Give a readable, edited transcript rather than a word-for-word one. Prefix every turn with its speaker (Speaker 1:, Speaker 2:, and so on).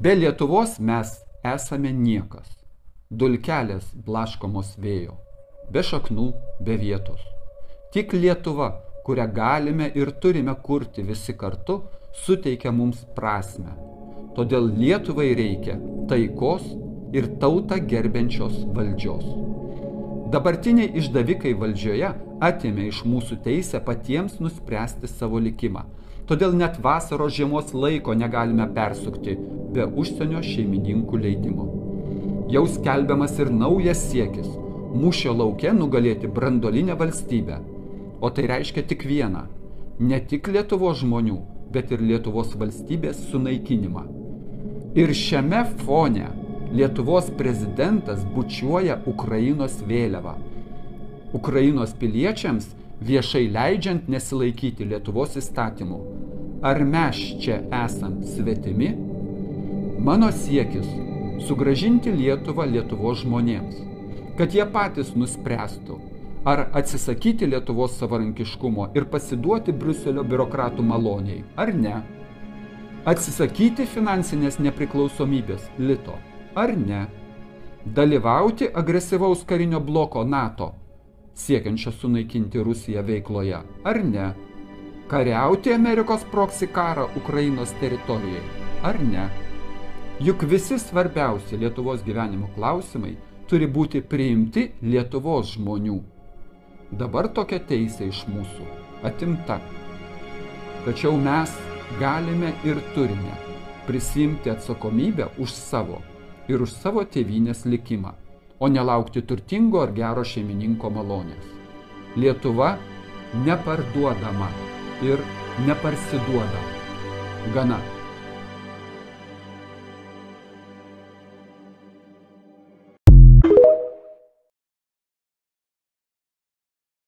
Speaker 1: Be Lietuvos mes esame niekas, dulkelės blaškomos vėjo, be šaknų, be vietos. Tik Lietuva, kurią galime ir turime kurti visi kartu, suteikia mums prasmę. Todėl Lietuvai reikia taikos ir tautą gerbiančios valdžios. Dabartiniai išdavikai valdžioje atėmė iš mūsų teisę patiems nuspręsti savo likimą. Todėl net vasaros žiemos laiko negalime persukti be užsienio šeimininkų leidimo. Jau skelbiamas ir naujas siekis – mūšio lauke nugalėti branduolinę valstybę. O tai reiškia tik vieną – ne tik Lietuvos žmonių, bet ir Lietuvos valstybės sunaikinimą. Ir šiame fone Lietuvos prezidentas bučiuoja Ukrainos vėliavą. Ukrainos piliečiams viešai leidžiant nesilaikyti Lietuvos įstatymų. Ar mes čia esam svetimi? Mano siekis – sugrąžinti Lietuvą Lietuvos žmonėms, kad jie patys nuspręstų, ar atsisakyti Lietuvos savarankiškumo ir pasiduoti Briuselio biurokratų maloniai, ar ne. Atsisakyti finansinės nepriklausomybės lito, ar ne. Dalyvauti agresyvaus karinio bloko NATO, siekiančio sunaikinti Rusiją veikloje, ar ne. Kariauti Amerikos proksi karą Ukrainos teritorijai, ar ne. Juk visi svarbiausi Lietuvos gyvenimo klausimai turi būti priimti Lietuvos žmonių. Dabar tokia teisė iš mūsų atimta. Tačiau mes galime ir turime prisiimti atsakomybę už savo ir už savo tėvynės likimą, o nelaukti turtingo ar gero šeimininko malonės. Lietuva neparduodama ir neparsiduoda. Gana.